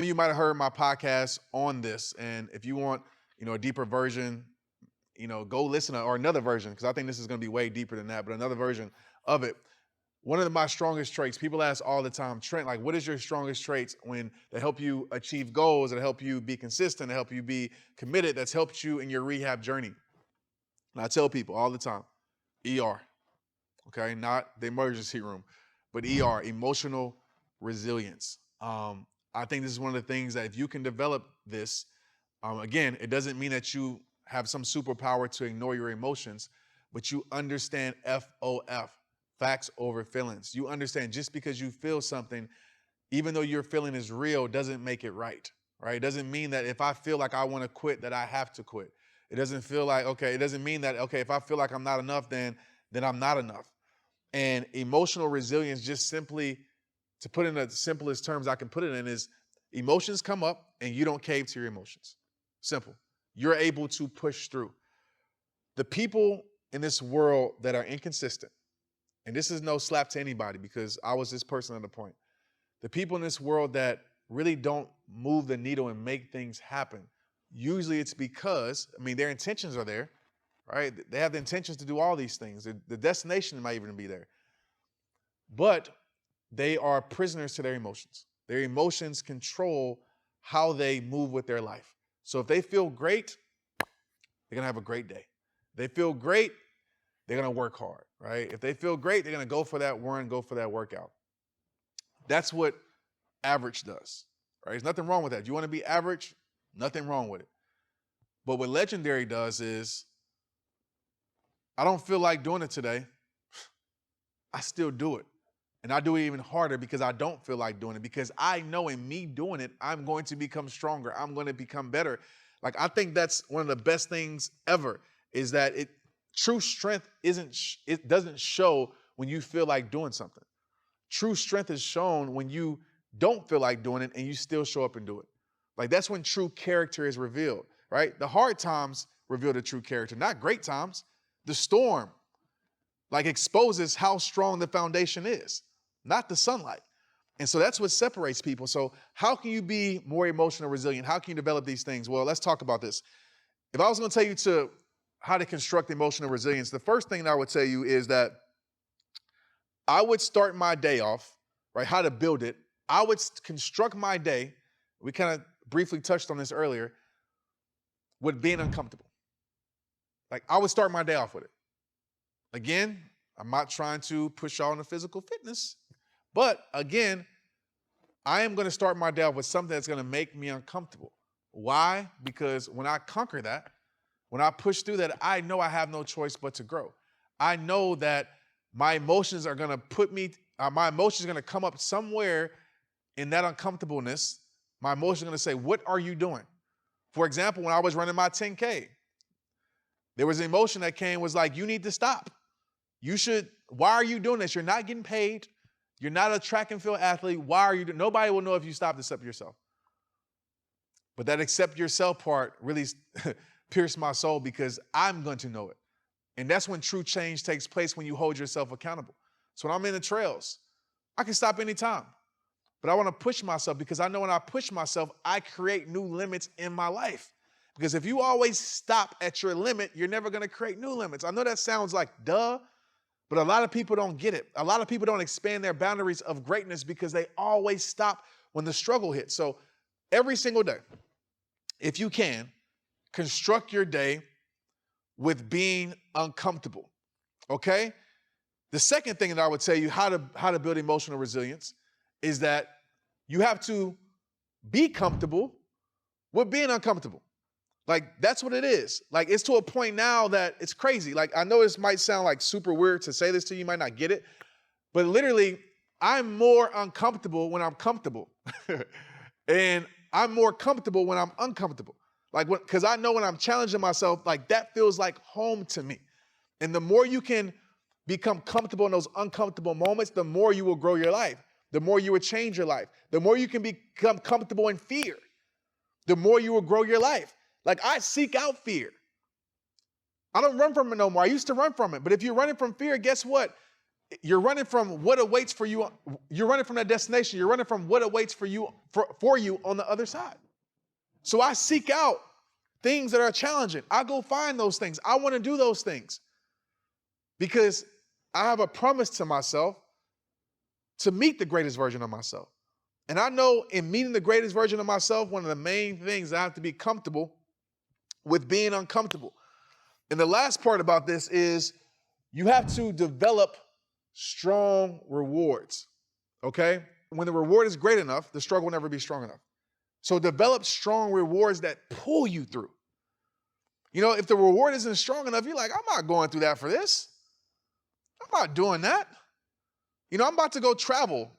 You might have heard my podcast on this, and if you want, a deeper version, go listen to or another version because I think this is going to be way deeper than that. But another version of it. One of my strongest traits. People ask all the time, Trent, like, what is your strongest traits when that help you achieve goals, that help you be consistent, that help you be committed, that's helped you in your rehab journey? And I tell people all the time, ER. Okay, not the emergency room, but ER, emotional resilience. I think this is one of the things that if you can develop this, again, it doesn't mean that you have some superpower to ignore your emotions, but you understand FOF, facts over feelings. You understand just because you feel something, even though your feeling is real, doesn't make it right, right? It doesn't mean that if I feel like I want to quit, that I have to quit. It doesn't feel like, okay, it doesn't mean that, okay, if I feel like I'm not enough, then I'm not enough. And emotional resilience, just simply to put in the simplest terms I can put it in, is emotions come up and you don't cave to your emotions. Simple. You're able to push through. The people in this world that are inconsistent, and this is no slap to anybody because I was this person at the point. The people in this world that really don't move the needle and make things happen, usually it's because, their intentions are there, right? They have the intentions to do all these things. The destination might even be there. But they are prisoners to their emotions. Their emotions control how they move with their life. So if they feel great, they're going to have a great day. They feel great, they're going to work hard, right? If they feel great, they're going to go for that run, go for that workout. That's what average does, right? There's nothing wrong with that. You want to be average? Nothing wrong with it. But what legendary does is, I don't feel like doing it today. I still do it. And I do it even harder because I don't feel like doing it, because I know in me doing it, I'm going to become stronger. I'm going to become better. Like, I think that's one of the best things ever, is that true strength it doesn't show when you feel like doing something. True strength is shown when you don't feel like doing it and you still show up and do it. Like, that's when true character is revealed, right? The hard times reveal the true character, not great times. The storm, exposes how strong the foundation is, not the sunlight. And so that's what separates people. So how can you be more emotional resilient? How can you develop these things? Well, let's talk about this. If I was going to tell you how to construct emotional resilience, the first thing that I would tell you is that I would start my day off, right? How to build it. I would construct my day. We kind of briefly touched on this earlier, with being uncomfortable. I would start my day off with it. Again, I'm not trying to push y'all into physical fitness, but again, I am going to start my day off with something that's going to make me uncomfortable. Why? Because when I conquer that, when I push through that, I know I have no choice but to grow. I know that my emotions are going to come up somewhere in that uncomfortableness. My emotions are going to say, what are you doing? For example, when I was running my 10K, there was an emotion that came, was like, you need to stop. Why are you doing this? You're not getting paid. You're not a track and field athlete. Why are you doing? Nobody will know if you stop except yourself. But that accept yourself part really pierced my soul, because I'm going to know it. And that's when true change takes place, when you hold yourself accountable. So when I'm in the trails, I can stop anytime. But I want to push myself, because I know when I push myself, I create new limits in my life. Because if you always stop at your limit, you're never going to create new limits. I know that sounds like duh, but a lot of people don't get it. A lot of people don't expand their boundaries of greatness because they always stop when the struggle hits. So every single day, if you can, construct your day with being uncomfortable, okay? The second thing that I would tell you how to build emotional resilience is that you have to be comfortable with being uncomfortable. That's what it is. It's to a point now that it's crazy. I know this might sound super weird to say this to you. You might not get it. But literally, I'm more uncomfortable when I'm comfortable. And I'm more comfortable when I'm uncomfortable. Because I know when I'm challenging myself, that feels like home to me. And the more you can become comfortable in those uncomfortable moments, the more you will grow your life. The more you will change your life. The more you can become comfortable in fear, the more you will grow your life. I seek out fear. I don't run from it no more. I used to run from it. But if you're running from fear, guess what? You're running from what awaits for you. You're running from that destination. You're running from what awaits for you on the other side. So I seek out things that are challenging. I go find those things. I want to do those things because I have a promise to myself to meet the greatest version of myself. And I know in meeting the greatest version of myself, one of the main things I have to be comfortable with being uncomfortable. And the last part about this is you have to develop strong rewards, okay? When the reward is great enough, the struggle will never be strong enough. So develop strong rewards that pull you through. You know, if the reward isn't strong enough, you're like, I'm not going through that for this. I'm not doing that. You know, I'm about to go travel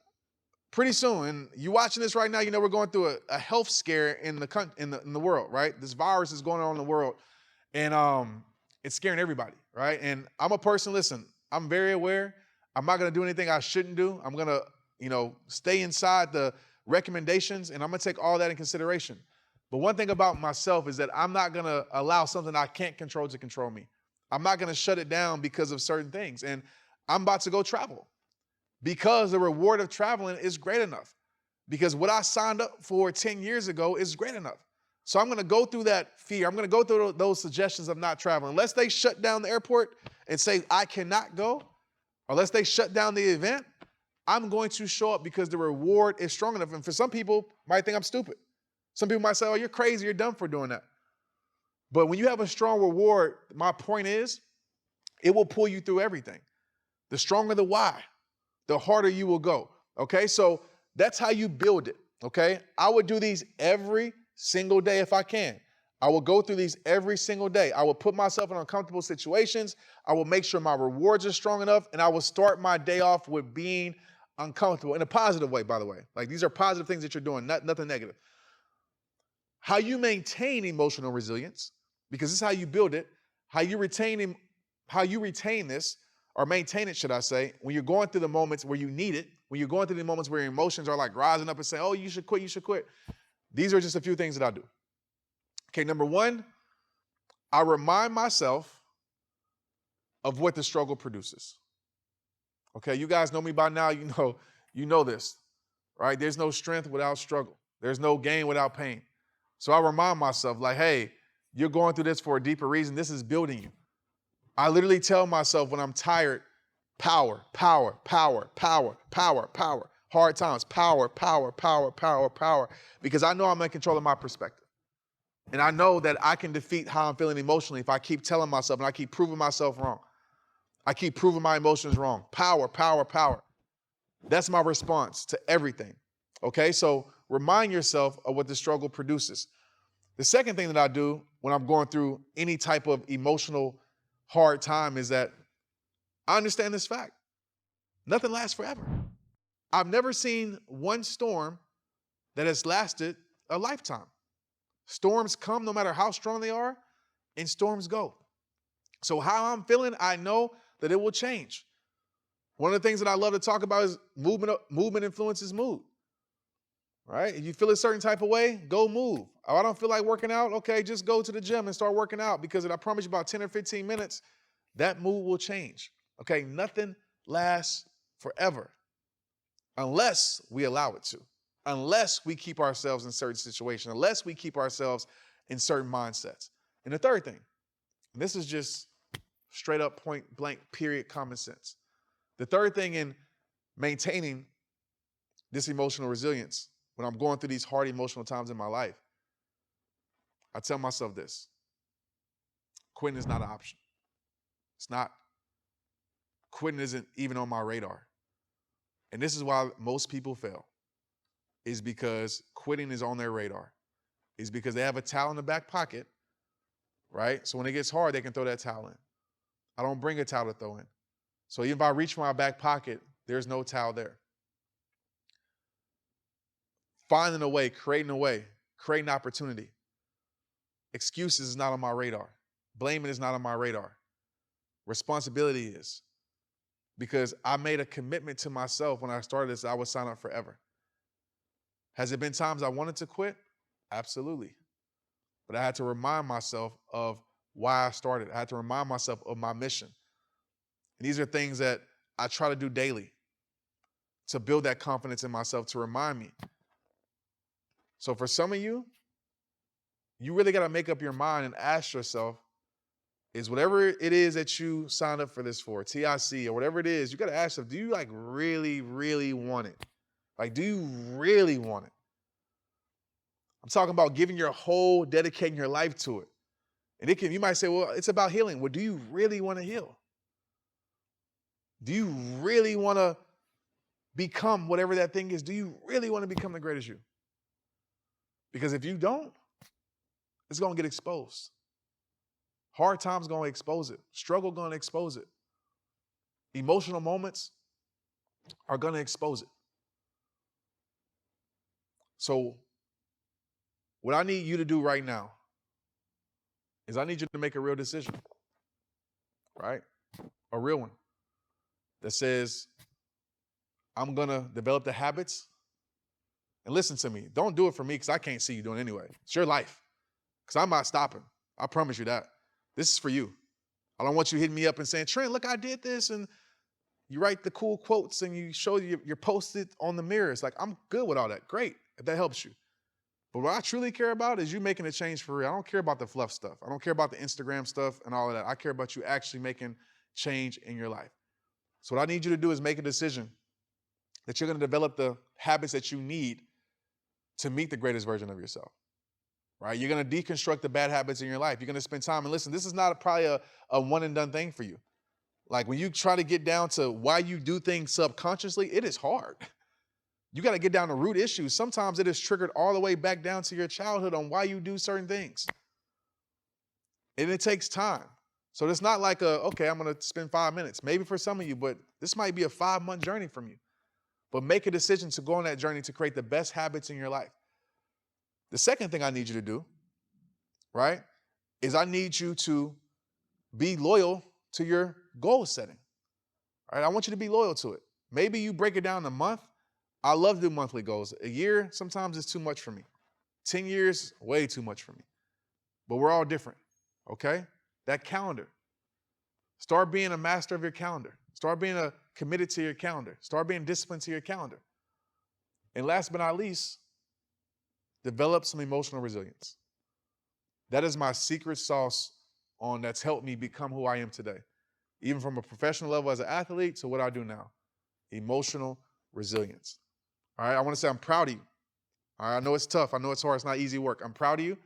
pretty soon. And you watching this right now, you know we're going through a health scare in the world, right? This virus is going on in the world. And it's scaring everybody, right? And I'm a person, listen, I'm very aware. I'm not going to do anything I shouldn't do. I'm going to, stay inside the recommendations, and I'm going to take all that in consideration. But one thing about myself is that I'm not going to allow something I can't control to control me. I'm not going to shut it down because of certain things. And I'm about to go travel because the reward of traveling is great enough. Because what I signed up for 10 years ago is great enough. So I'm going to go through that fear. I'm going to go through those suggestions of not traveling. Unless they shut down the airport and say, I cannot go, unless they shut down the event, I'm going to show up because the reward is strong enough. And for some people, might think I'm stupid. Some people might say, oh, you're crazy, you're dumb for doing that. But when you have a strong reward, my point is, it will pull you through everything. The stronger the why, the harder you will go. Okay, so that's how you build it. Okay, I would do these every single day if I can. I will go through these every single day. I will put myself in uncomfortable situations. I will make sure my rewards are strong enough, and I will start my day off with being uncomfortable in a positive way, by the way. Like, these are positive things that you're doing, nothing negative. How you maintain emotional resilience, because this is how you build it, how you retain this, or maintain it, should I say, when you're going through the moments where you need it, when you're going through the moments where your emotions are like rising up and saying, oh, you should quit, you should quit. These are just a few things that I do. Okay, number one, I remind myself of what the struggle produces. Okay, you guys know me by now, you know this, right? There's no strength without struggle. There's no gain without pain. So I remind myself, like, hey, you're going through this for a deeper reason. This is building you. I literally tell myself when I'm tired, power, power, power, power, power, power. Hard times, power, power, power, power, power. Because I know I'm in control of my perspective. And I know that I can defeat how I'm feeling emotionally if I keep telling myself and I keep proving myself wrong. I keep proving my emotions wrong. Power, power, power. That's my response to everything. Okay, so remind yourself of what the struggle produces. The second thing that I do when I'm going through any type of emotional hard time is that I understand this fact. Nothing lasts forever. I've never seen one storm that has lasted a lifetime. Storms come no matter how strong they are, and storms go. So how I'm feeling, I know that it will change. One of the things that I love to talk about is movement influences mood. Right? If you feel a certain type of way, go move. Oh, I don't feel like working out. Okay, just go to the gym and start working out, because I promise you about 10 or 15 minutes, that mood will change. Okay, nothing lasts forever unless we allow it to, unless we keep ourselves in certain situations, unless we keep ourselves in certain mindsets. And the third thing, and this is just straight up point blank period common sense. The third thing in maintaining this emotional resilience when I'm going through these hard emotional times in my life, I tell myself this: quitting is not an option. It's not. Quitting isn't even on my radar. And this is why most people fail, is because quitting is on their radar. Is because they have a towel in the back pocket, right? So when it gets hard, they can throw that towel in. I don't bring a towel to throw in. So even if I reach for my back pocket, there's no towel there. Finding a way, creating opportunity. Excuses is not on my radar. Blaming is not on my radar. Responsibility is. Because I made a commitment to myself when I started this, I would sign up forever. Has it been times I wanted to quit? Absolutely. But I had to remind myself of why I started. I had to remind myself of my mission. And these are things that I try to do daily to build that confidence in myself, to remind me. So for some of you, you really got to make up your mind and ask yourself, is whatever it is that you signed up for this for, TIC or whatever it is, you got to ask yourself, do you like really, really want it? Like, do you really want it? I'm talking about giving your whole, dedicating your life to it. And you might say, well, it's about healing. Well, do you really want to heal? Do you really want to become whatever that thing is? Do you really want to become the greatest you? Because if you don't, it's going to get exposed. Hard times going to expose it. Struggle going to expose it. Emotional moments are going to expose it. So what I need you to do right now is I need you to make a real decision, right? A real one that says, I'm going to develop the habits. And listen to me. Don't do it for me because I can't see you doing it anyway. It's your life. Because I'm not stopping. I promise you that. This is for you. I don't want you hitting me up and saying, Trent, look, I did this. And you write the cool quotes and you show your post-it on the mirror. It's like, I'm good with all that. Great, if that helps you. But what I truly care about is you making a change for real. I don't care about the fluff stuff. I don't care about the Instagram stuff and all of that. I care about you actually making change in your life. So what I need you to do is make a decision that you're going to develop the habits that you need to meet the greatest version of yourself, right? You're going to deconstruct the bad habits in your life. You're going to spend time. And listen, this is not probably a one and done thing for you. Like when you try to get down to why you do things subconsciously, it is hard. You got to get down to root issues. Sometimes it is triggered all the way back down to your childhood on why you do certain things. And it takes time. So it's not like okay, I'm going to spend 5 minutes. Maybe for some of you, but this might be a 5-month journey from you. But make a decision to go on that journey to create the best habits in your life. The second thing I need you to do, right, is I need you to be loyal to your goal setting. All right, I want you to be loyal to it. Maybe you break it down a month. I love to do monthly goals. A year, sometimes it's too much for me. 10 years, way too much for me. But we're all different, okay? That calendar. Start being a master of your calendar. Start being committed to your calendar. Start being disciplined to your calendar. And last but not least, develop some emotional resilience. That is my secret sauce that's helped me become who I am today. Even from a professional level as an athlete to what I do now. Emotional resilience. All right, I want to say I'm proud of you. All right, I know it's tough. I know it's hard. It's not easy work. I'm proud of you.